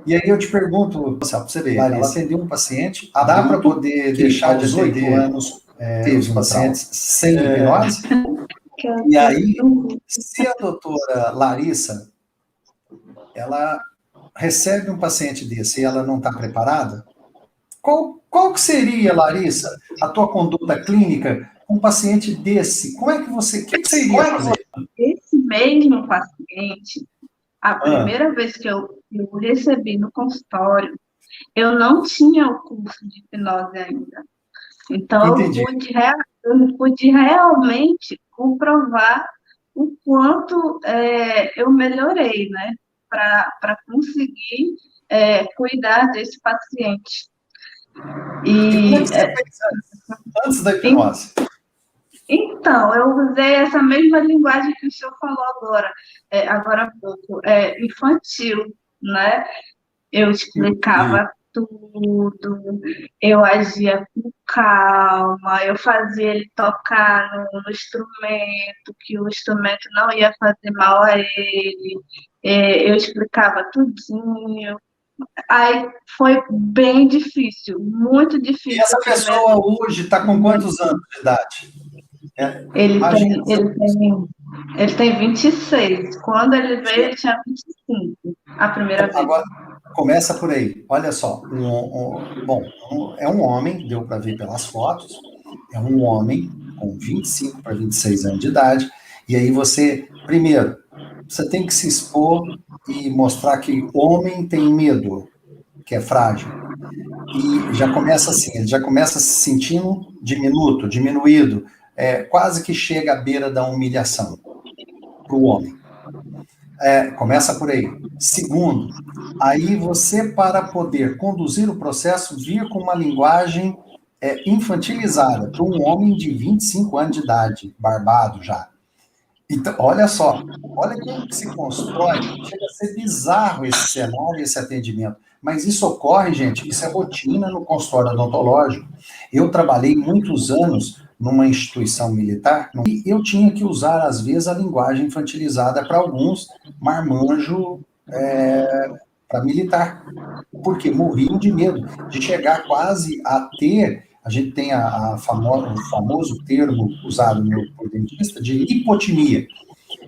E aí eu te pergunto, Marcelo, pra você ver, ela atendeu um paciente, dá para poder deixar de aos 8 anos os pacientes sem hipnose? E aí, se a doutora Larissa, ela recebe um paciente desse e ela não está preparada, qual que seria, Larissa, a tua conduta clínica com um paciente desse? Como é que você, o que você iria fazer? Esse mesmo paciente, a primeira vez que eu recebi no consultório, eu não tinha o curso de hipnose ainda. Então, eu pude realmente comprovar o quanto eu melhorei, né? Para conseguir cuidar desse paciente. E como é que você fez antes da hipnose? Então, eu usei essa mesma linguagem que o senhor falou agora há pouco, infantil, né? Eu explicava tudo, eu agia com calma, eu fazia ele tocar no instrumento, que o instrumento não ia fazer mal a ele, eu explicava tudinho. Aí foi bem difícil, muito difícil. E essa pessoa hoje está com quantos anos de idade? Ele tem 26. Quando ele veio, ele tinha 25. A primeira vez. Agora, começa por aí. Olha só. É um homem, deu para ver pelas fotos. É um homem com 25 para 26 anos de idade. E aí você, primeiro, você tem que se expor e mostrar que homem tem medo, que é frágil. E já começa assim, ele já começa se sentindo diminuído, quase que chega à beira da humilhação para o homem. Começa por aí. Segundo, aí você, para poder conduzir o processo, vir com uma linguagem infantilizada para um homem de 25 anos de idade, barbado já. Então, olha só, olha como se constrói, chega a ser bizarro esse cenário, esse atendimento. Mas isso ocorre, gente, isso é rotina no consultório odontológico. Eu trabalhei muitos anos numa instituição militar e eu tinha que usar, às vezes, a linguagem infantilizada para alguns, marmanjo para militar, porque morriam de medo de chegar quase a ter. A gente tem o famoso termo usado por dentista de lipotimia,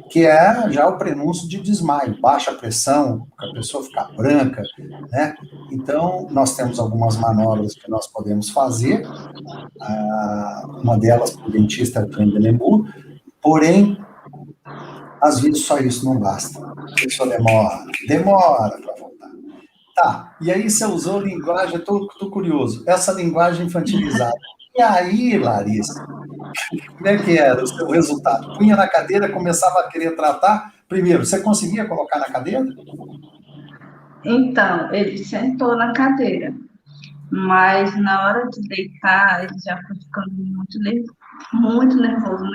que é já o prenúncio de desmaio, baixa pressão, a pessoa ficar branca, né? Então, nós temos algumas manobras que nós podemos fazer, uma delas para o dentista é o Trendelenburg, porém, às vezes só isso não basta. A pessoa demora para voltar. Tá, e aí você usou linguagem, eu tô curioso, essa linguagem infantilizada. E aí, Larissa, como é que era o seu resultado? Punha na cadeira, começava a querer tratar. Primeiro, você conseguia colocar na cadeira? Então, ele sentou na cadeira, mas na hora de deitar, ele já foi ficando muito nervoso.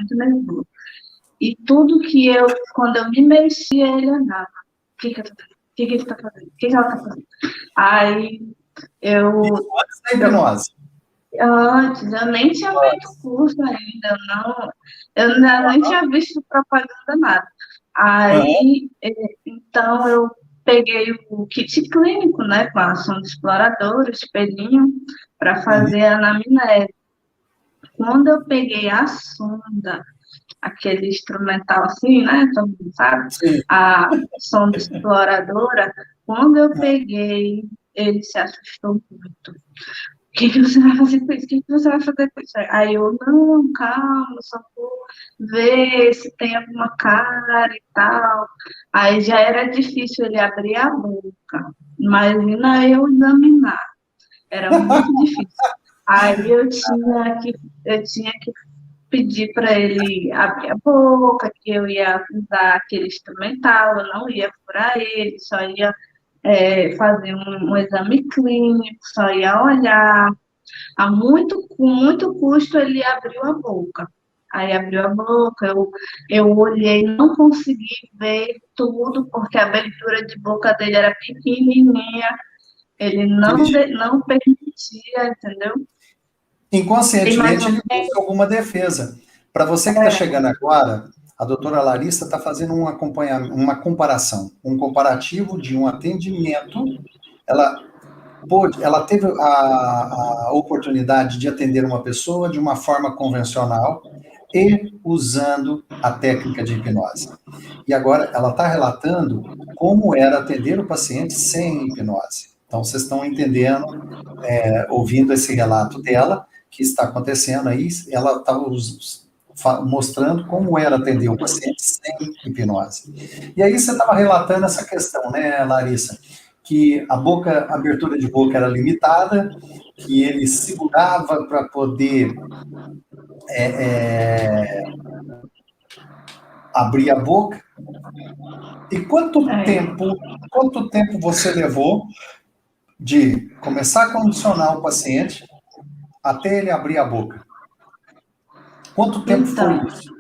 E tudo quando eu me mexia, ele andava. O que ele está fazendo? O que ela está fazendo? Aí Isso antes da hipnose. Antes, eu nem tinha feito curso ainda, eu ainda nem tinha visto propaganda nada. Aí, então, eu peguei o kit clínico, né, com a sonda exploradora, o espelhinho, para fazer a anamnese. Quando eu peguei a sonda, aquele instrumental assim, né, todo mundo sabe, a sonda exploradora, quando eu peguei, ele se assustou muito. O que você vai fazer com isso? O que você vai fazer com isso? Aí eu, não, calma, só vou ver se tem alguma cara e tal. Aí já era difícil ele abrir a boca. Imagina eu examinar. Era muito difícil. Aí eu tinha que pedir para ele abrir a boca, que eu ia usar aquele instrumental, eu não ia furar ele, só ia fazer um exame clínico, só ia olhar. Com muito custo, ele abriu a boca. Aí abriu a boca, eu olhei, não consegui ver tudo, porque a abertura de boca dele era pequenininha, ele não permitia, entendeu? Inconscientemente, ele busca alguma defesa. Para você que está chegando agora, a doutora Larissa está fazendo uma comparação, um comparativo de um atendimento ela teve a oportunidade de atender uma pessoa de uma forma convencional e usando a técnica de hipnose. E agora ela está relatando como era atender o paciente sem hipnose. Então, vocês estão entendendo, ouvindo esse relato dela, que está acontecendo aí, ela está mostrando como era atender o paciente sem hipnose. E aí você estava relatando essa questão, né, Larissa? Que a abertura de boca era limitada, que ele segurava para poder abrir a boca. E quanto tempo você levou de começar a condicionar o paciente até ele abrir a boca? Quanto tempo foi isso?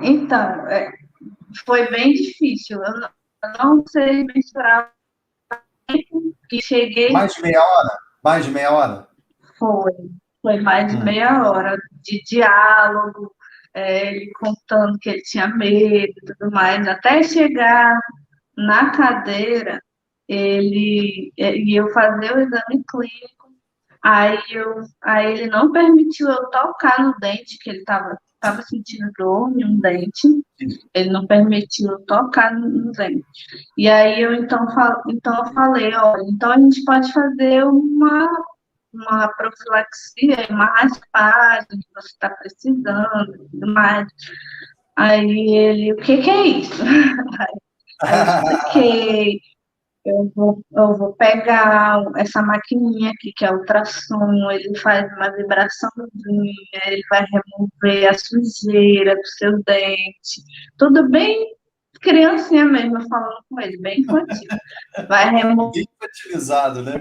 Então, foi bem difícil. Eu não sei mensurar o tempo que cheguei. Mais de meia hora? Mais de meia hora? Foi mais de meia hora de diálogo, ele contando que ele tinha medo e tudo mais, até chegar na cadeira, e eu fazer o exame clínico, aí ele não permitiu eu tocar no dente, que ele estava sentindo dor em um dente, ele não permitiu eu tocar no dente. E aí eu então eu falei, olha, então a gente pode fazer uma profilaxia, uma raspagem que você está precisando e tudo mais. Aí ele, o que é isso? Aí eu expliquei, eu vou pegar essa maquininha aqui, que é ultrassom, ele faz uma vibraçãozinha, ele vai remover a sujeira do seu dente, tudo bem criancinha mesmo, falando com ele, bem infantil. Vai remover... Bem infantilizado, né?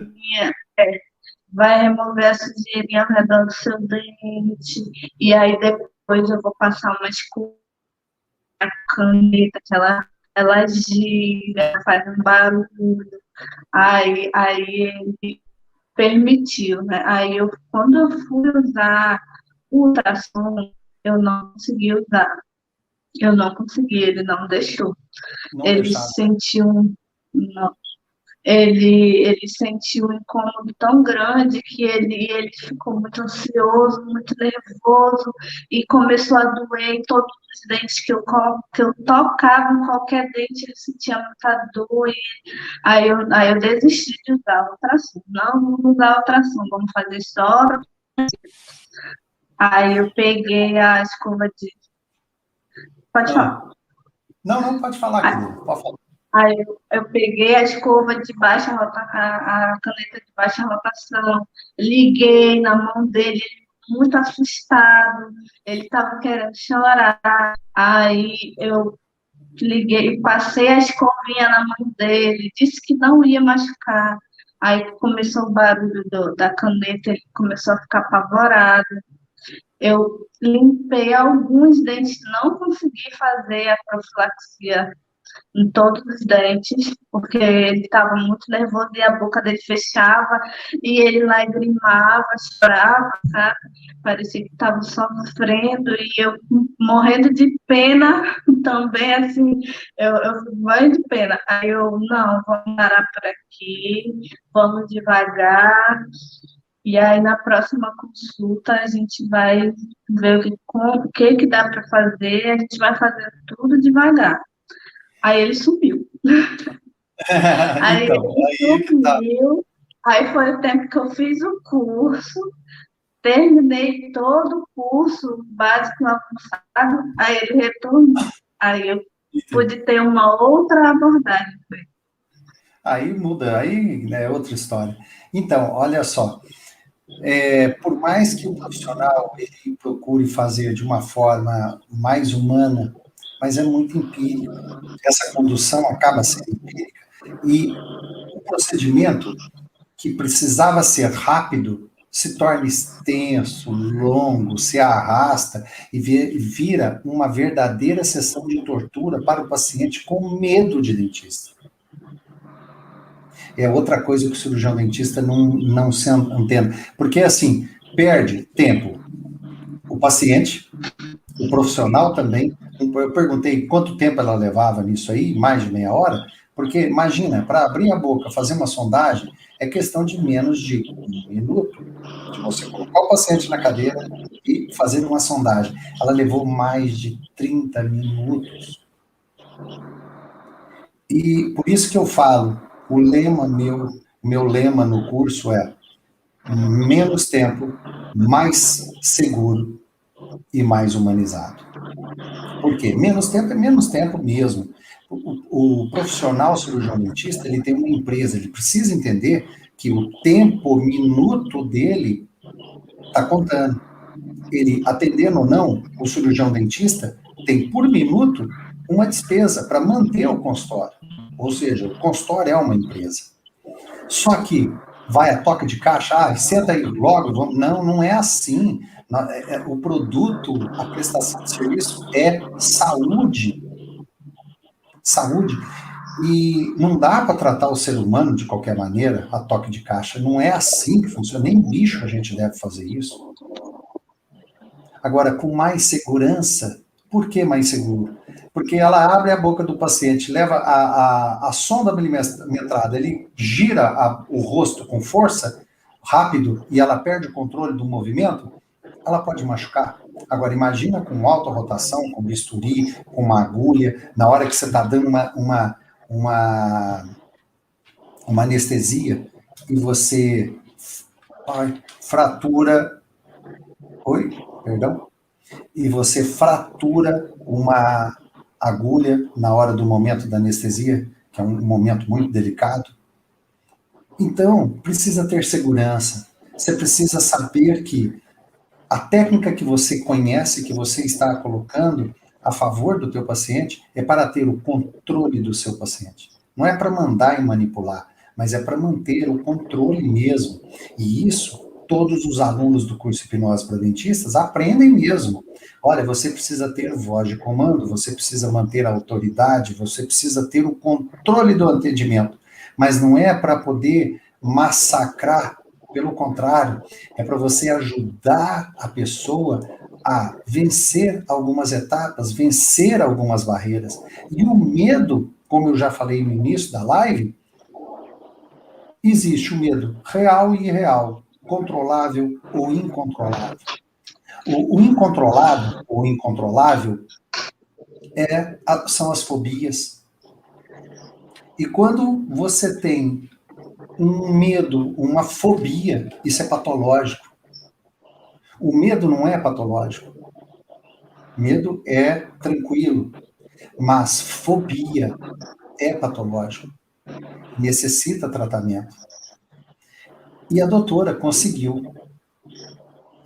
Vai remover a sujeirinha ao redor do seu dente, e aí depois eu vou passar uma escova, a caneta, que ela gira, faz um barulho, aí ele permitiu, né? Quando eu fui usar o ultrassom, eu não consegui usar, ele não deixou. Ele sentiu ele sentiu um incômodo tão grande que ele ficou muito ansioso, muito nervoso, e começou a doer em todos os dentes que eu tocava, em qualquer dente ele sentia muita dor, e aí eu desisti de usar o ultrassom. Não vamos usar o ultrassom, vamos fazer só. Aí eu peguei a escova de... Pode falar. Não, pode falar, querido. Pode falar. Aí eu peguei a escova de baixa rotação, a caneta de baixa rotação, liguei na mão dele, muito assustado, ele estava querendo chorar. Aí eu liguei, passei a escovinha na mão dele, disse que não ia machucar. Aí começou o barulho da caneta, ele começou a ficar apavorado. Eu limpei alguns dentes, não consegui fazer a profilaxia em todos os dentes, porque ele estava muito nervoso e a boca dele fechava, e ele lagrimava, chorava, sabe? Parecia que estava sofrendo, e eu morrendo de pena também, assim, eu fico morrendo de pena. Aí eu, não, vamos parar por aqui, vamos devagar, e aí na próxima consulta a gente vai ver o que dá para fazer, a gente vai fazer tudo devagar. Aí ele sumiu. Aí Então, ele sumiu. Aí foi o tempo que eu fiz o curso, terminei todo o curso básico avançado, aí ele retornou. Aí eu pude ter uma outra abordagem. Aí muda, aí é outra história. Então, olha só, por mais que o profissional ele procure fazer de uma forma mais humana, mas é muito empírico. Essa condução acaba sendo empírica. E o procedimento que precisava ser rápido se torna extenso, longo, se arrasta e vira uma verdadeira sessão de tortura para o paciente com medo de dentista. É outra coisa que o cirurgião dentista não se entende. Porque, assim, perde tempo o paciente, o profissional também. Eu perguntei quanto tempo ela levava nisso aí, mais de meia hora, Porque, imagina, para abrir a boca, fazer uma sondagem, é questão de menos de 1 minuto, de você colocar o paciente na cadeira e fazer uma sondagem. Ela levou mais de 30 minutos. E por isso que eu falo, o meu lema no curso é menos tempo, mais seguro e mais humanizado. Por quê? Menos tempo é menos tempo mesmo. O profissional cirurgião dentista, ele tem uma empresa, ele precisa entender que o tempo, minuto dele está contando. Ele, atendendo ou não, o cirurgião dentista tem, por minuto, uma despesa para manter o consultório. Ou seja, o consultório é uma empresa. Só que vai a toque de caixa, senta aí logo, vamos. Não, não é assim. O produto, a prestação de serviço é saúde. Saúde. E não dá para tratar o ser humano de qualquer maneira, a toque de caixa. Não é assim que funciona. Nem bicho a gente deve fazer isso. Agora, com mais segurança. Por que mais seguro? Porque ela abre a boca do paciente, leva a sonda milimetrada, ele gira o rosto com força, rápido, e ela perde o controle do movimento, ela pode machucar. Agora, imagina com alta rotação, com bisturi, com uma agulha, na hora que você está dando uma anestesia, e você fratura... Oi? Perdão? E você fratura uma agulha na hora do momento da anestesia, que é um momento muito delicado. Então, precisa ter segurança. Você precisa saber que a técnica que você conhece, que você está colocando a favor do teu paciente, é para ter o controle do seu paciente. Não é para mandar e manipular, mas é para manter o controle mesmo. E isso todos os alunos do curso Hipnose para Dentistas aprendem mesmo. Olha, você precisa ter voz de comando, você precisa manter a autoridade, você precisa ter o controle do atendimento. Mas não é para poder massacrar, pelo contrário, é para você ajudar a pessoa a vencer algumas etapas, vencer algumas barreiras. E o medo, como eu já falei no início da live, existe o medo real e irreal, controlável ou incontrolável. O incontrolável ou incontrolável são as fobias. E quando você tem um medo, uma fobia, isso é patológico. O medo não é patológico. Medo é tranquilo. Mas fobia é patológico. Necessita tratamento. E a doutora conseguiu.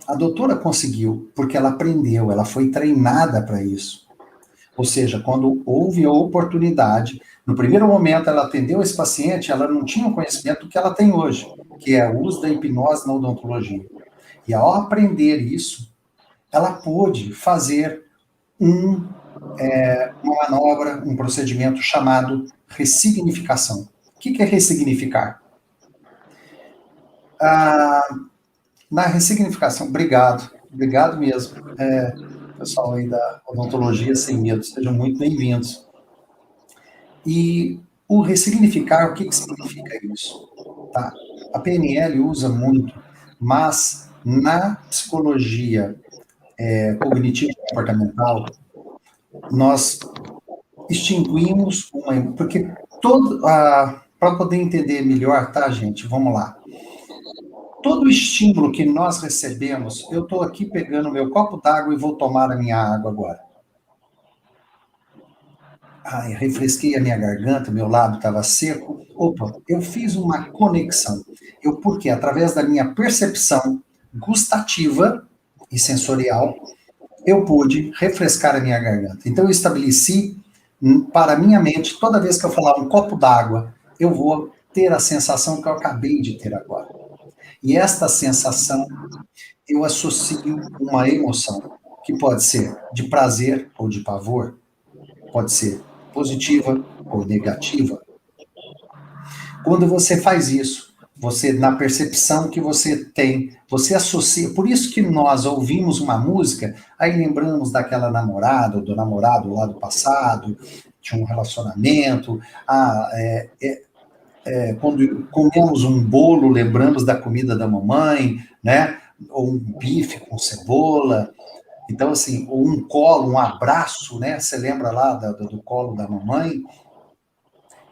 A doutora conseguiu porque ela aprendeu, ela foi treinada para isso. Ou seja, quando houve a oportunidade, no primeiro momento ela atendeu esse paciente, ela não tinha o conhecimento que ela tem hoje, que é o uso da hipnose na odontologia. E ao aprender isso, ela pôde fazer uma manobra, um procedimento chamado ressignificação. O que é ressignificar? Na ressignificação, obrigado mesmo, pessoal aí da odontologia sem medo, sejam muito bem-vindos. E o ressignificar, o que significa isso? Tá? A PNL usa muito, mas na psicologia cognitivo-comportamental, nós extinguimos porque para poder entender melhor, tá, gente? Vamos lá. Todo estímulo que nós recebemos, eu estou aqui pegando meu copo d'água e vou tomar a minha água agora. Eu refresquei a minha garganta, meu lábio estava seco. Opa, eu fiz uma conexão. Porque através da minha percepção gustativa e sensorial, eu pude refrescar a minha garganta. Então eu estabeleci para a minha mente, toda vez que eu falar um copo d'água, eu vou ter a sensação que eu acabei de ter agora. E esta sensação, eu associo uma emoção, que pode ser de prazer ou de pavor, pode ser positiva ou negativa. Quando você faz isso, você, na percepção que você tem, você associa, por isso que nós ouvimos uma música, aí lembramos daquela namorada, ou do namorado lá do passado, tinha um relacionamento, quando comemos um bolo, lembramos da comida da mamãe, né? Ou um bife com cebola. Então, assim, ou um colo, um abraço, né? Você lembra lá do colo da mamãe?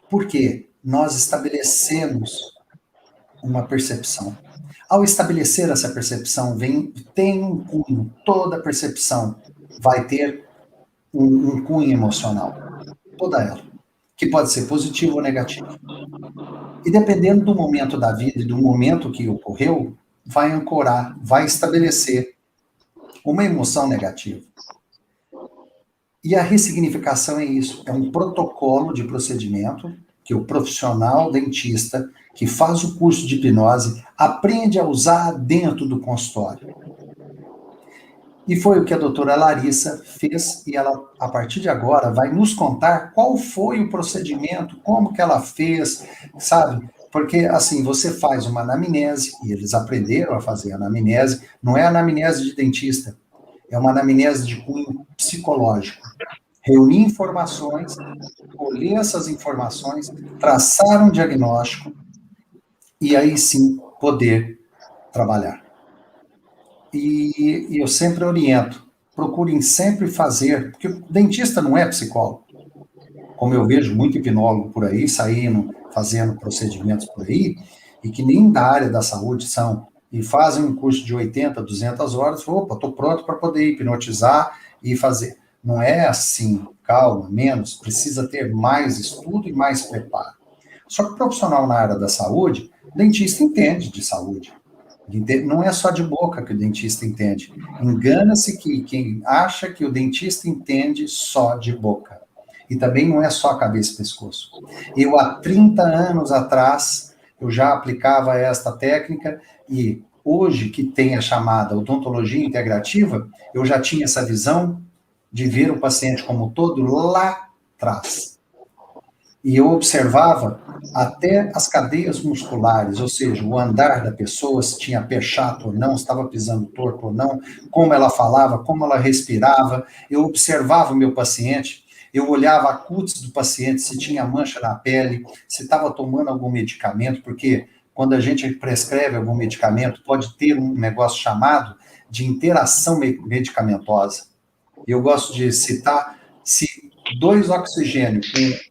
Por quê? Nós estabelecemos uma percepção. Ao estabelecer essa percepção, tem um cunho, toda percepção vai ter um cunho emocional, toda ela, que pode ser positivo ou negativo. E dependendo do momento da vida e do momento que ocorreu, vai ancorar, vai estabelecer uma emoção negativa. E a ressignificação é isso, é um protocolo de procedimento que o profissional dentista que faz o curso de hipnose aprende a usar dentro do consultório. E foi o que a doutora Larissa fez, e ela, a partir de agora, vai nos contar qual foi o procedimento, como que ela fez, sabe? Porque, assim, você faz uma anamnese, e eles aprenderam a fazer anamnese, não é anamnese de dentista, é uma anamnese de cunho psicológico. Reunir informações, colher essas informações, traçar um diagnóstico, e aí sim poder trabalhar. E eu sempre oriento, procurem sempre fazer, porque o dentista não é psicólogo, como eu vejo muito hipnólogo por aí, saindo, fazendo procedimentos por aí, e que nem da área da saúde são, e fazem um curso de 80, 200 horas, opa, estou pronto para poder hipnotizar e fazer. Não é assim, calma, menos, precisa ter mais estudo e mais preparo. Só que o profissional na área da saúde, o dentista entende de saúde. Não é só de boca que o dentista entende. Engana-se que quem acha que o dentista entende só de boca. E também não é só cabeça e pescoço. Eu, há 30 anos atrás, eu já aplicava esta técnica e hoje, que tem a chamada odontologia integrativa, eu já tinha essa visão de ver o paciente como um todo lá atrás. E eu observava até as cadeias musculares, ou seja, o andar da pessoa, se tinha pé chato ou não, estava pisando torto ou não, como ela falava, como ela respirava. Eu observava o meu paciente, eu olhava a cútis do paciente, se tinha mancha na pele, se estava tomando algum medicamento, porque quando a gente prescreve algum medicamento, pode ter um negócio chamado de interação medicamentosa. Eu gosto de citar, se 2 oxigênio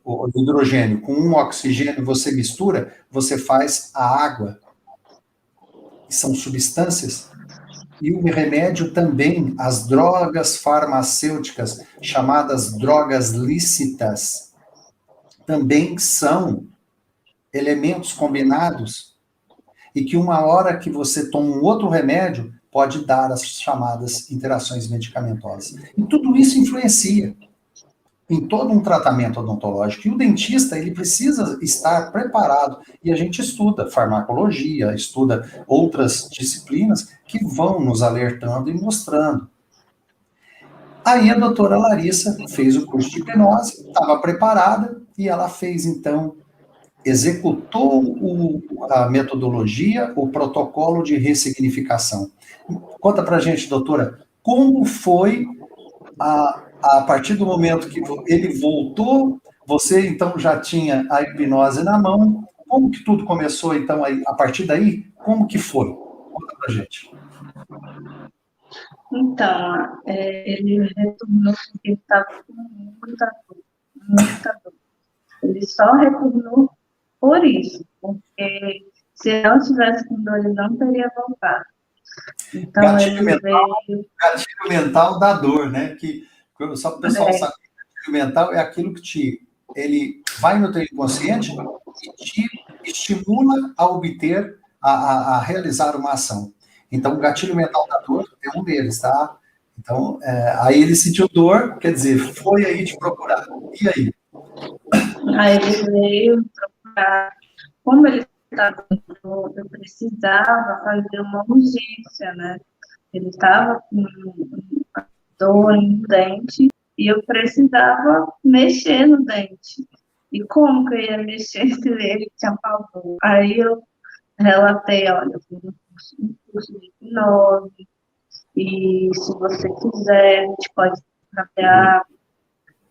com o hidrogênio com 1 oxigênio você mistura, você faz a água. São substâncias. E o remédio também, as drogas farmacêuticas, chamadas drogas lícitas, também são elementos combinados e que uma hora que você toma um outro remédio, pode dar as chamadas interações medicamentosas. E tudo isso influencia em todo um tratamento odontológico. E o dentista, ele precisa estar preparado. E a gente estuda farmacologia, estuda outras disciplinas que vão nos alertando e mostrando. Aí a doutora Larissa fez o curso de hipnose, estava preparada, e ela fez, então, executou a metodologia, o protocolo de ressignificação. Conta pra gente, doutora, como foi a partir do momento que ele voltou, você então já tinha a hipnose na mão, como que tudo começou então aí, a partir daí, como que foi? Conta pra gente. Então, ele retornou porque ele estava com muita dor. Ele só retornou por isso, porque se não tivesse com dor, ele não teria voltado. Então, gatilho mental da dor, né? Que, só para o pessoal saber, gatilho mental é aquilo que ele vai no teu inconsciente e te estimula a obter, a realizar uma ação. Então, o gatilho mental da dor é um deles, tá? Então, aí ele sentiu dor, quer dizer, foi aí te procurar. E aí? Aí ele veio procurar. Como ele estava com dor, eu precisava fazer uma urgência, né? Ele estava com dor em dente e eu precisava mexer no dente. E como que eu ia mexer se ele tinha pavor? Aí eu relatei, olha, eu fiz um curso de hipnose, e se você quiser, a gente pode trabalhar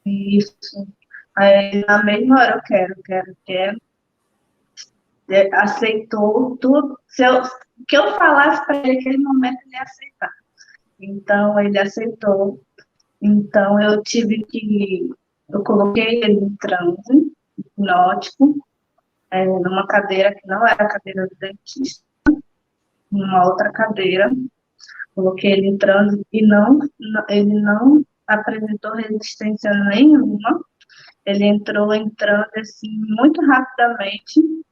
isso. Aí, na mesma hora, eu quero. Aceitou tudo. Que eu falasse para ele naquele momento, ele ia aceitar. Então, ele aceitou. Então, eu coloquei ele em transe hipnótico, numa cadeira que não era a cadeira do dentista, numa outra cadeira. Coloquei ele em transe e ele não apresentou resistência nenhuma. Ele entrou em transe assim, muito rapidamente, Sim,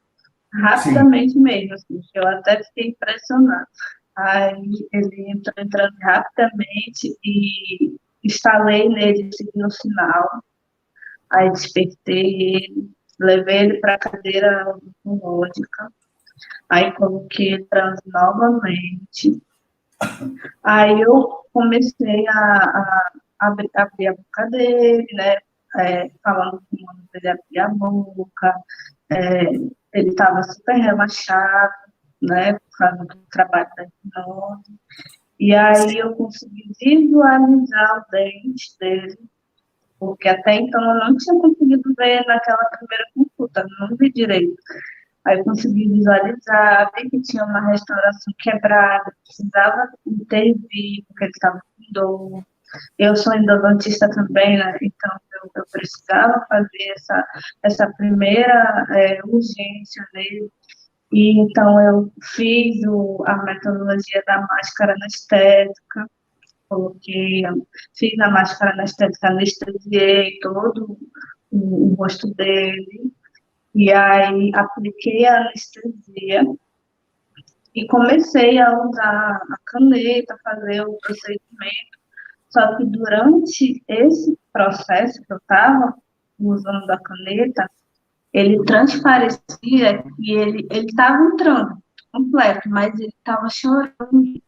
rapidamente mesmo, assim, que eu até fiquei impressionada. Aí ele entrou em transe rapidamente e instalei nele o signo sinal. Aí despertei ele, levei ele para a cadeira oncológica, aí coloquei ele em transe novamente. Aí eu comecei a abrir a boca dele, né? Falando com o mano dele abrir a boca. É, ele estava super relaxado, né? Por causa do trabalho da hipnose. E aí eu consegui visualizar o dente dele, porque até então eu não tinha conseguido ver naquela primeira consulta, não vi direito. Aí eu consegui visualizar, vi que tinha uma restauração quebrada, precisava intervir, porque ele estava com dor. Eu sou endodontista também, né? Então eu precisava fazer essa primeira urgência nele. E então eu fiz a metodologia da máscara anestésica, coloquei, fiz a máscara anestésica, anestesiei todo o rosto dele, e aí apliquei a anestesia e comecei a usar a caneta, fazer o procedimento. Só que durante esse processo que eu estava usando a caneta, ele transparecia que ele estava entrando completo, mas ele estava chorando.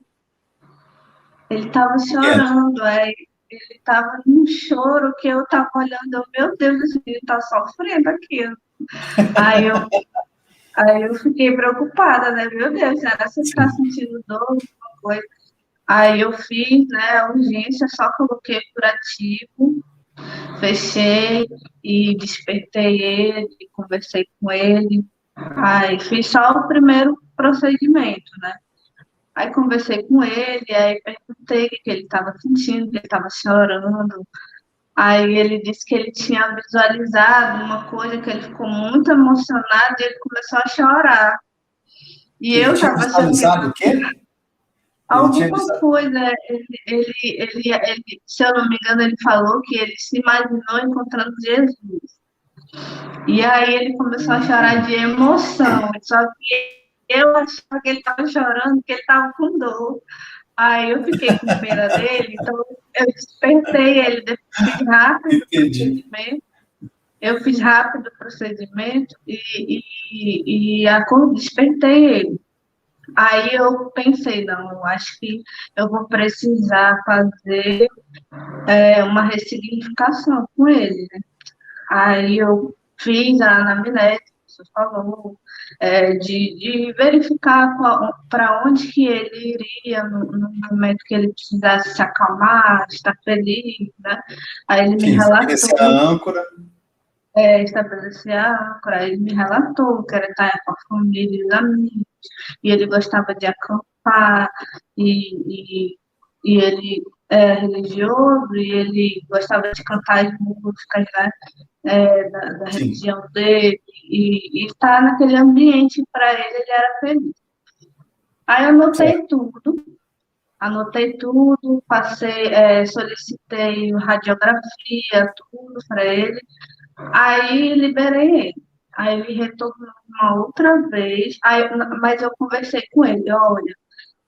Ele estava por quê? chorando, aí ele estava num choro que eu estava olhando, meu Deus, esse menino está sofrendo aqui. Aí eu Aí eu fiquei preocupada, né? Meu Deus, será que você está Sim. sentindo dor, alguma coisa? Aí eu fiz, né, a urgência, só coloquei curativo, fechei e despertei ele, conversei com ele. Aí fiz só o primeiro procedimento, né? Aí conversei com ele, aí perguntei o que ele estava sentindo, que ele estava chorando. Aí ele disse que ele tinha visualizado uma coisa que ele ficou muito emocionado e ele começou a chorar. E Ele eu tinha estava achando que visualizado o quê? Ele tinha alguma visualizado. coisa, se eu não me engano, ele falou que ele se imaginou encontrando Jesus. E aí ele começou a chorar de emoção. Só que eu achava que ele estava chorando, que ele estava com dor. Aí eu fiquei com pena dele, então eu despertei ele, fiz rápido o Entendi. procedimento. Eu fiz rápido o procedimento despertei ele. Aí eu pensei, não, eu acho que eu vou precisar fazer uma ressignificação com ele, né? Aí eu fiz a anamnese, que você falou, de verificar para onde que ele iria no momento que ele precisasse se acalmar, estar feliz, né? Aí ele me Sim, estabelecer a relatou, âncora. estabelecer a âncora, ele me relatou que era estar com a família e os amigos, e ele gostava de acampar, e ele é religioso, e ele gostava de cantar as músicas, né, da Sim, religião dele, e estar naquele ambiente, para ele era feliz. Aí eu certo. anotei tudo, passei, solicitei radiografia, tudo para ele, aí liberei ele. Aí ele retornou uma outra vez, mas eu conversei com ele, olha,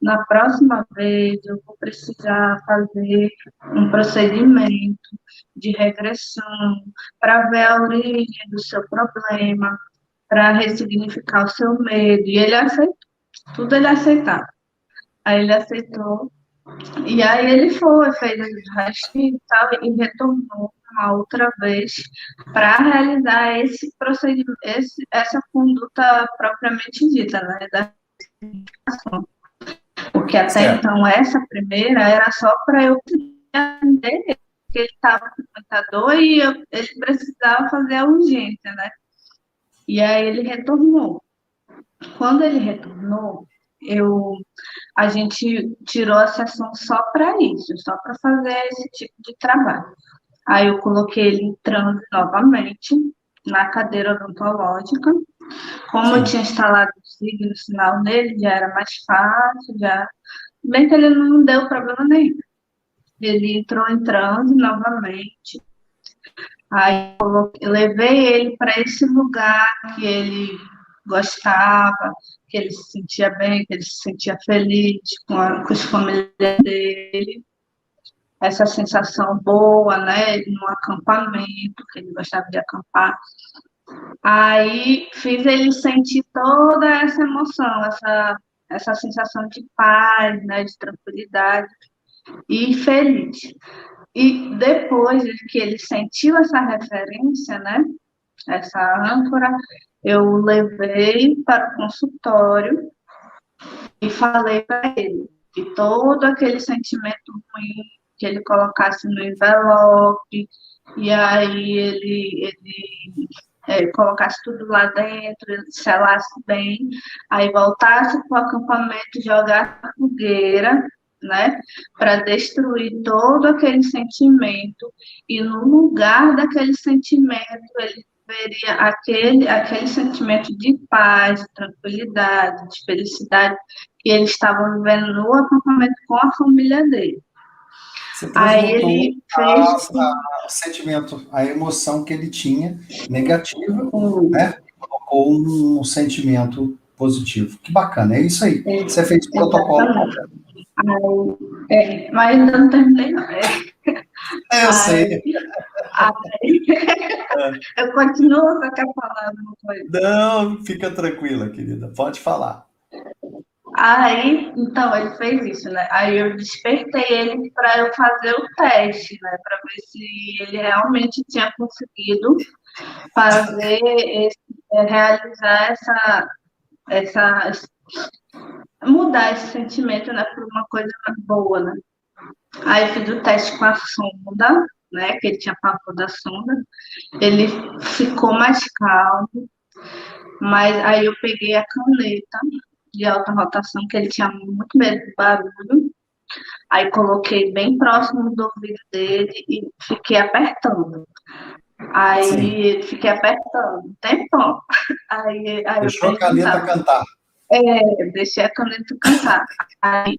na próxima vez eu vou precisar fazer um procedimento de regressão para ver a origem do seu problema, para ressignificar o seu medo. E ele aceitou, tudo ele aceitava. Aí ele aceitou, e aí ele fez os raio-x e tal, e retornou uma outra vez para realizar esse procedimento, essa conduta propriamente dita, né, da ação. Porque até Certo. então essa primeira era só para eu entender. porque ele estava com muita dor e ele precisava fazer a urgência, né? E aí ele retornou. Quando ele retornou, a gente tirou a sessão só para isso, só para fazer esse tipo de trabalho. Aí eu coloquei ele em transe novamente, na cadeira odontológica. Como eu tinha instalado o signo, o sinal nele, já era mais fácil, já... Bem que ele não deu problema nenhum. Ele entrou em transe novamente. Aí eu levei ele para esse lugar que ele gostava, que ele se sentia bem, que ele se sentia feliz com os familiares dele. Essa sensação boa, né? No acampamento, que ele gostava de acampar. Aí fiz ele sentir toda essa emoção, essa sensação de paz, né? De tranquilidade e feliz. E depois que ele sentiu essa referência, né? Essa âncora, eu levei para o consultório e falei para ele que todo aquele sentimento ruim que ele colocasse no envelope, e aí ele colocasse tudo lá dentro, ele selasse bem, aí voltasse para o acampamento, jogasse a fogueira, né, para destruir todo aquele sentimento, e no lugar daquele sentimento, ele veria aquele sentimento de paz, de tranquilidade, de felicidade que ele estava vivendo no acampamento com a família dele. Você transmutou o sentimento, a emoção que ele tinha negativa, né? E colocou um sentimento positivo. Que bacana, é isso aí. Você fez o protocolo. Mas ainda não terminei, não. Eu sei. Eu continuo, você quer falar alguma coisa? Não, fica tranquila, querida. Pode falar. Aí, então, ele fez isso, né? Aí eu despertei ele para eu fazer o teste, né? Para ver se ele realmente tinha conseguido realizar mudar esse sentimento, né? Por uma coisa mais boa, né? Aí fiz o teste com a sonda, né? Que ele tinha pavor da sonda. Ele ficou mais calmo, mas aí eu peguei a caneta de alta rotação, que ele tinha muito medo do barulho. Aí coloquei bem próximo do ouvido dele e fiquei apertando. Aí fiquei apertando um tempão. Aí deixou a caneta cantar. Deixei a caneta cantar. Aí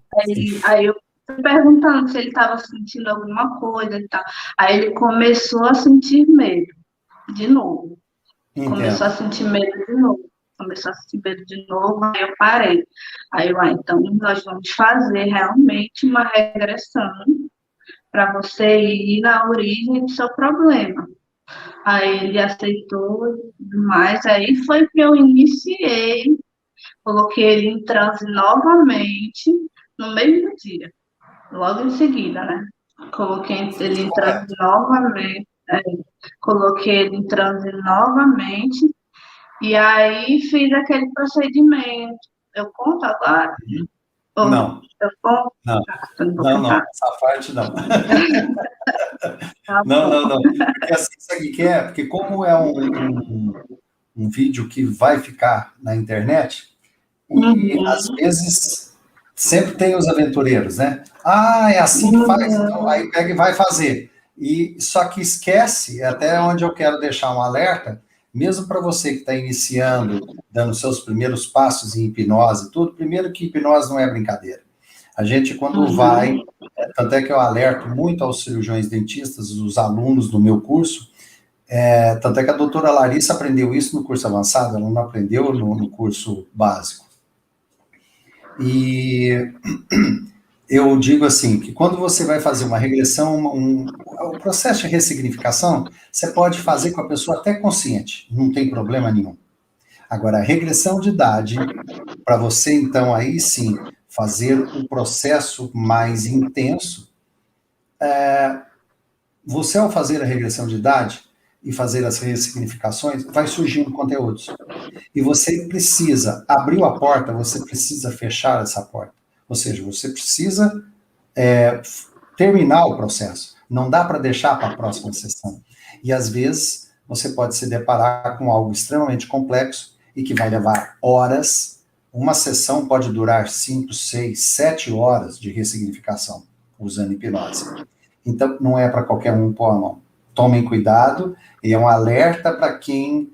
eu fui perguntando se ele estava sentindo alguma coisa e tal. Aí ele começou a sentir medo de novo. Entendo. Começou a sentir medo de novo. Aí eu parei. Aí então nós vamos fazer realmente uma regressão para você ir na origem do seu problema. Aí ele aceitou e tudo mais. Aí foi que eu iniciei, coloquei ele em transe novamente no mesmo dia, logo em seguida, né? Coloquei ele em transe novamente, coloquei ele em transe novamente. E aí fiz aquele procedimento. Eu conto agora? Não. Eu conto? Não. Não, essa parte não. Tá não. Porque assim, sabe o que é? Porque como é um vídeo que vai ficar na internet, e às vezes sempre tem os aventureiros, né? É assim que faz, então aí pega e vai fazer. E só que esquece, até onde eu quero deixar um alerta, mesmo para você que está iniciando, dando seus primeiros passos em hipnose e tudo, primeiro que hipnose não é brincadeira. A gente, quando vai, tanto é que eu alerto muito aos cirurgiões dentistas, os alunos do meu curso, tanto é que a doutora Larissa aprendeu isso no curso avançado, ela não aprendeu no curso básico. E eu digo assim, que quando você vai fazer uma regressão, o processo de ressignificação, você pode fazer com a pessoa até consciente, não tem problema nenhum. Agora, a regressão de idade, para você, então, aí sim, fazer um processo mais intenso, você, ao fazer a regressão de idade e fazer as ressignificações, vai surgindo conteúdos. E você precisa, abriu a porta, você precisa fechar essa porta. Ou seja, você precisa terminar o processo. Não dá para deixar para a próxima sessão. E, às vezes, você pode se deparar com algo extremamente complexo e que vai levar horas. Uma sessão pode durar 5, 6, 7 horas de ressignificação usando hipnose. Então, não é para qualquer um pôr a mão. Tomem cuidado, e é um alerta para quem...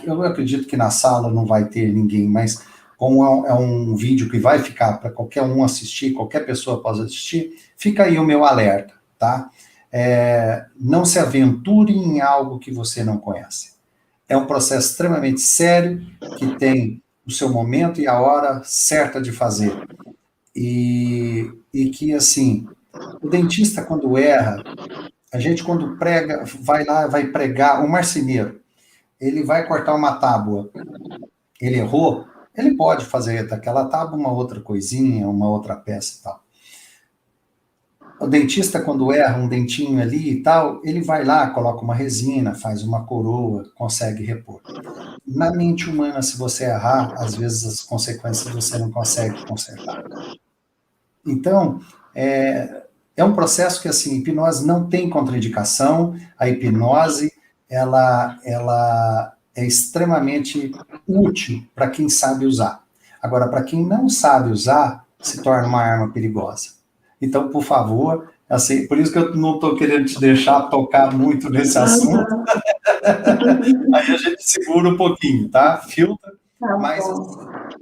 eu acredito que na sala não vai ter ninguém, mas como é um vídeo que vai ficar para qualquer um assistir, qualquer pessoa pode assistir, fica aí o meu alerta, tá? Não se aventure em algo que você não conhece. É um processo extremamente sério, que tem o seu momento e a hora certa de fazer. E que, assim, o dentista, quando erra, a gente, quando prega, vai lá, vai pregar, o marceneiro, ele vai cortar uma tábua, ele errou, ele pode fazer daquela tábua uma outra coisinha, uma outra peça e tal. O dentista, quando erra um dentinho ali e tal, ele vai lá, coloca uma resina, faz uma coroa, consegue repor. Na mente humana, se você errar, às vezes as consequências você não consegue consertar. Então, é um processo que, assim, hipnose não tem contraindicação, a hipnose, ela é extremamente útil para quem sabe usar. Agora, para quem não sabe usar, se torna uma arma perigosa. Então, por favor, assim, por isso que eu não estou querendo te deixar tocar muito nesse assunto, aí a gente segura um pouquinho, tá? Filtra, mas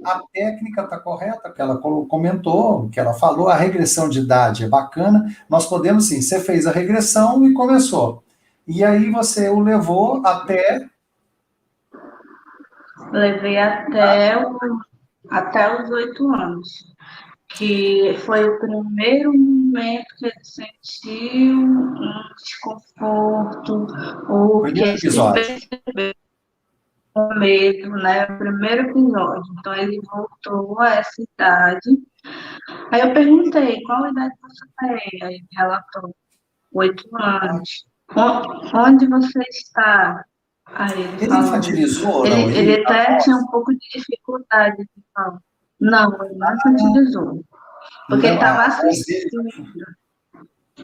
a técnica está correta, que ela comentou, que ela falou, a regressão de idade é bacana, nós podemos, sim, você fez a regressão e começou. E aí você o levou até... Levei até os 8 anos, que foi o primeiro momento que ele sentiu um desconforto, ou que Primeiro ele episódio. percebeu o medo, né? O primeiro episódio. Então, ele voltou a essa idade. Aí eu perguntei, qual idade você tem? Aí ele relatou, 8 anos. Onde você está? Aí ele Ele falou, infantilizou ou não? ele até tinha um pouco de dificuldade de falar. Não, ele não infantilizou. Porque ele Não, estava assistindo.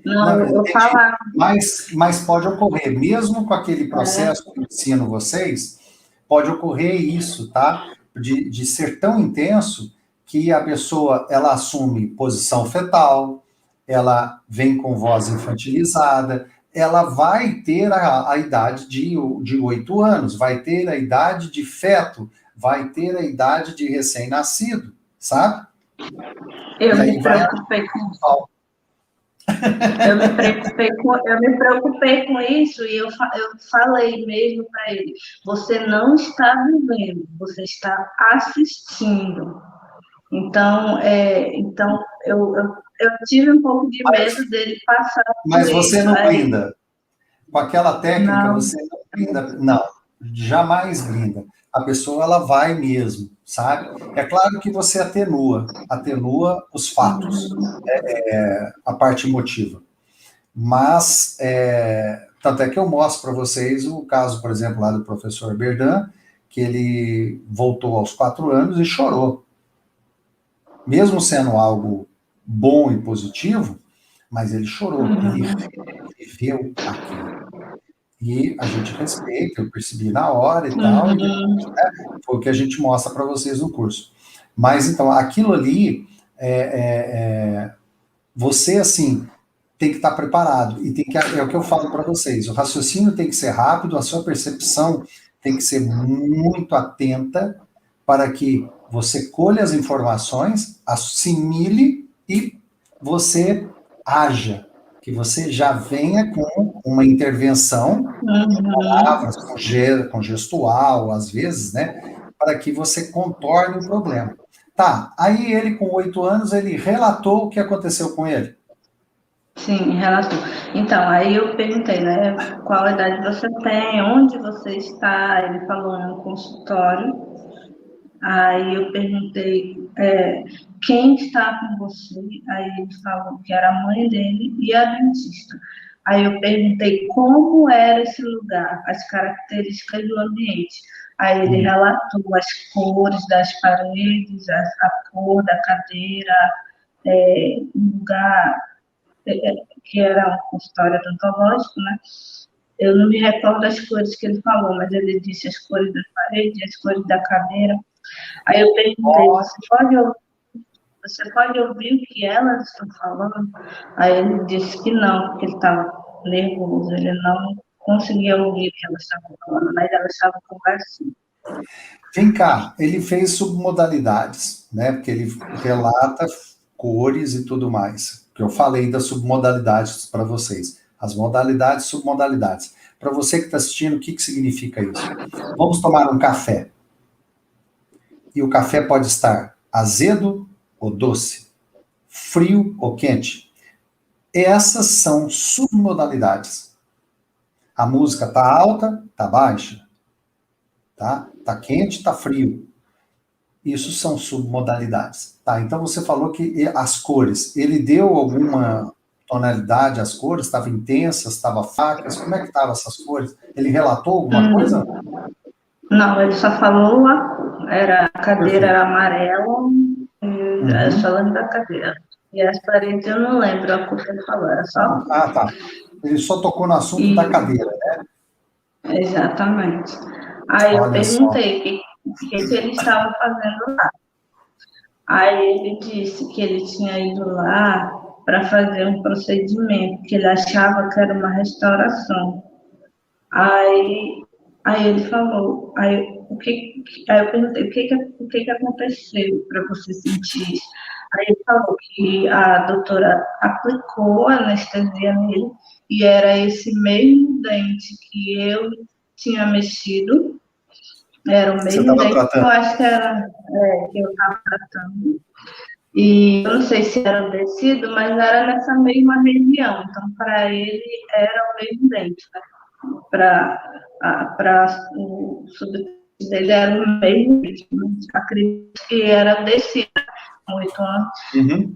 não, Não, eu falava. mas pode ocorrer, mesmo com aquele processo que eu ensino vocês, pode ocorrer isso, tá? De ser tão intenso que a pessoa, ela assume posição fetal, ela vem com voz infantilizada, ela vai ter a idade de 8 anos, vai ter a idade de feto, vai ter a idade de recém-nascido, sabe? Eu E aí me vai... preocupei com isso. Eu me preocupei com isso e eu falei mesmo para ele: você não está vivendo, você está assistindo. Então, eu tive um pouco de medo dele passar por Mas você isso. não Aí, blinda. Com aquela técnica, não, você não blinda. Não, jamais blinda. A pessoa, ela vai mesmo, sabe? É claro que você atenua os fatos, a parte emotiva. Mas, tanto é que eu mostro para vocês o caso, por exemplo, lá do professor Berdan, que ele voltou aos 4 anos e chorou. Mesmo sendo algo bom e positivo, mas ele chorou, ele viveu aquilo. E a gente respeita, eu percebi na hora e tal, e foi o que a gente mostra para vocês no curso. Mas, então, aquilo ali, você, assim, tem que estar preparado, e é o que eu falo para vocês, o raciocínio tem que ser rápido, a sua percepção tem que ser muito atenta para que você colhe as informações, assimile e você haja, que você já venha com uma intervenção, palavras, com gestual, às vezes, né, para que você contorne o problema. Tá, aí ele com 8 anos, ele relatou o que aconteceu com ele. sim, relatou. Então, aí eu perguntei, né, qual idade você tem, onde você está? Ele falou no consultório. Aí eu perguntei, quem está com você? Aí ele falou que era a mãe dele e a dentista. Aí eu perguntei como era esse lugar, as características do ambiente. Aí ele relatou as cores das paredes, a cor da cadeira, um lugar que era um consultório odontológico, né? Eu não me recordo das cores que ele falou, mas ele disse as cores da parede, as cores da cadeira. Aí eu perguntei, você pode ouvir o que elas estão falando? Aí ele disse que não, porque ele estava nervoso, ele não conseguia ouvir o que elas estavam falando, mas elas estavam conversando. Vem cá, ele fez submodalidades, né? Porque ele relata cores e tudo mais. Que eu falei das submodalidades para vocês. As modalidades, submodalidades. Para você que está assistindo, o que significa isso? Vamos tomar um café. E o café pode estar azedo ou doce, frio ou quente. Essas são submodalidades. A música está alta, está baixa. Tá quente, tá frio. Isso são submodalidades. Tá, então você falou que as cores, ele deu alguma tonalidade às cores? Estava intensas, estava fracas? Como é que estavam essas cores? Ele relatou alguma coisa? Não, ele só falou a cadeira era amarela, eu só lembro da cadeira. E as paredes eu não lembro a cor que ele falou, era só... Ah, tá. Ele só tocou no assunto da cadeira, né? Exatamente. Aí eu perguntei o que ele estava fazendo lá. Aí ele disse que ele tinha ido lá para fazer um procedimento, que ele achava que era uma restauração. Aí ele falou, aí eu perguntei, o que aconteceu para você sentir isso? Aí ele falou que a doutora aplicou anestesia nele e era esse mesmo dente que eu tinha mexido, era o mesmo dente que eu acho que era que eu estava tratando. E eu não sei se era o tecido, mas era nessa mesma região. Então, para ele, era o mesmo dente, né? Para o subtexto dele era o mesmo dente. Acredito que era descido muito antes. Uhum.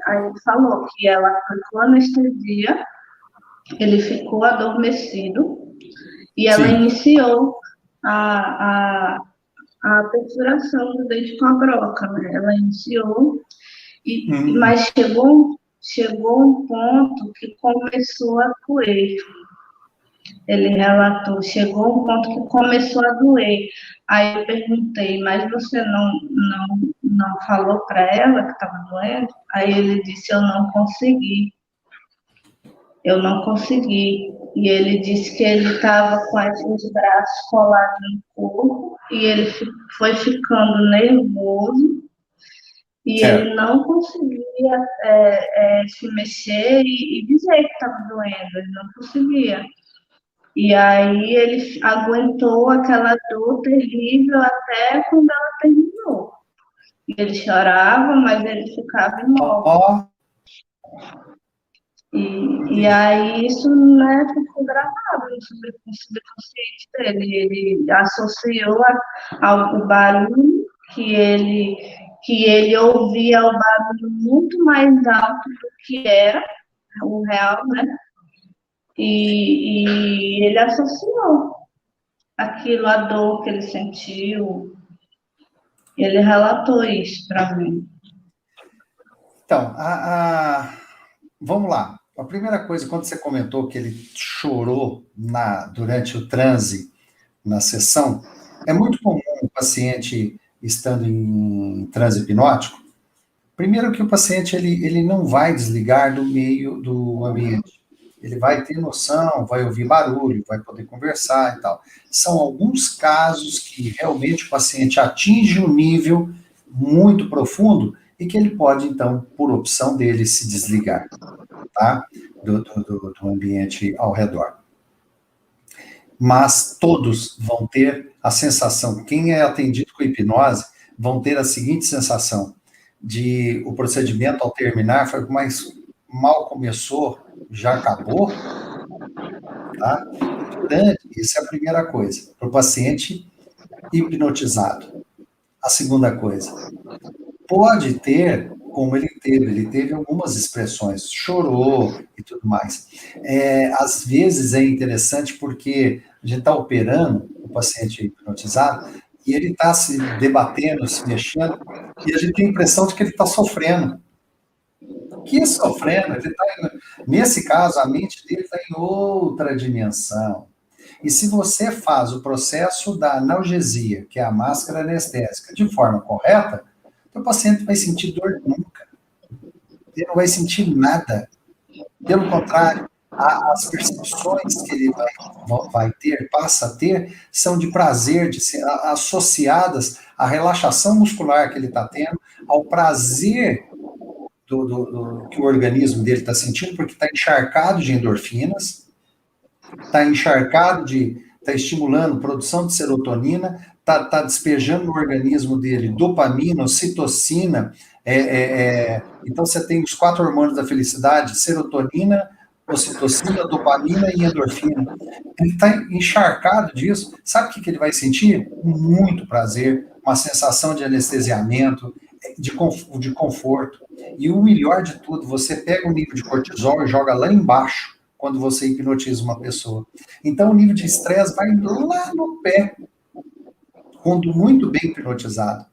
Aí ele falou que ela aplicou anestesia, ele ficou adormecido e ela iniciou a perfuração do dente com a broca, né? Ela iniciou, mas chegou um ponto que começou a doer. Ele relatou, chegou um ponto que começou a doer. Aí eu perguntei, mas você não falou para ela que estava doendo? Aí ele disse, eu não consegui. E ele disse que ele estava com os braços colados no corpo e ele foi ficando nervoso e ele não conseguia se mexer e dizer que estava doendo, ele não conseguia. E aí ele aguentou aquela dor terrível até quando ela terminou. E ele chorava, mas ele ficava imóvel. E aí isso, né, ficou gravado no subconsciente dele. Ele associou ao barulho que ele ouvia o barulho muito mais alto do que era o real, né? E ele associou aquilo, a dor que ele sentiu. Ele relatou isso para mim. Então, vamos lá. A primeira coisa, quando você comentou que ele chorou durante o transe, na sessão, é muito comum o paciente estando em transe hipnótico. Primeiro que o paciente ele não vai desligar do meio do ambiente. Ele vai ter noção, vai ouvir barulho, vai poder conversar e tal. São alguns casos que realmente o paciente atinge um nível muito profundo e que ele pode, então, por opção dele, se desligar, tá? Do ambiente ao redor. Mas todos vão ter a sensação, quem é atendido com hipnose, vão ter a seguinte sensação, de o procedimento ao terminar, foi mas mal começou, já acabou, tá? Isso é a primeira coisa, para o paciente hipnotizado. A segunda coisa, pode ter, como ele teve algumas expressões, chorou e tudo mais. Às vezes é interessante porque a gente está operando o paciente hipnotizado e ele está se debatendo, se mexendo, e a gente tem a impressão de que ele está sofrendo. Esquizofrênico, nesse caso, a mente dele está em outra dimensão. E se você faz o processo da analgesia, que é a máscara anestésica, de forma correta, o paciente vai sentir dor nunca. Ele não vai sentir nada. Pelo contrário, as percepções que ele vai ter, passa a ter, são de prazer, de ser associadas à relaxação muscular que ele está tendo, ao prazer que o organismo dele está sentindo, porque está encharcado de endorfinas, está encharcado está estimulando produção de serotonina, está despejando no organismo dele dopamina, ocitocina, então você tem os 4 hormônios da felicidade, serotonina, ocitocina, dopamina e endorfina. Ele está encharcado disso. Sabe o que ele vai sentir? Muito prazer, uma sensação de anestesiamento, de conforto. E o melhor de tudo, você pega o nível de cortisol e joga lá embaixo quando você hipnotiza uma pessoa. Então, o nível de estresse vai lá no pé, quando muito bem hipnotizado.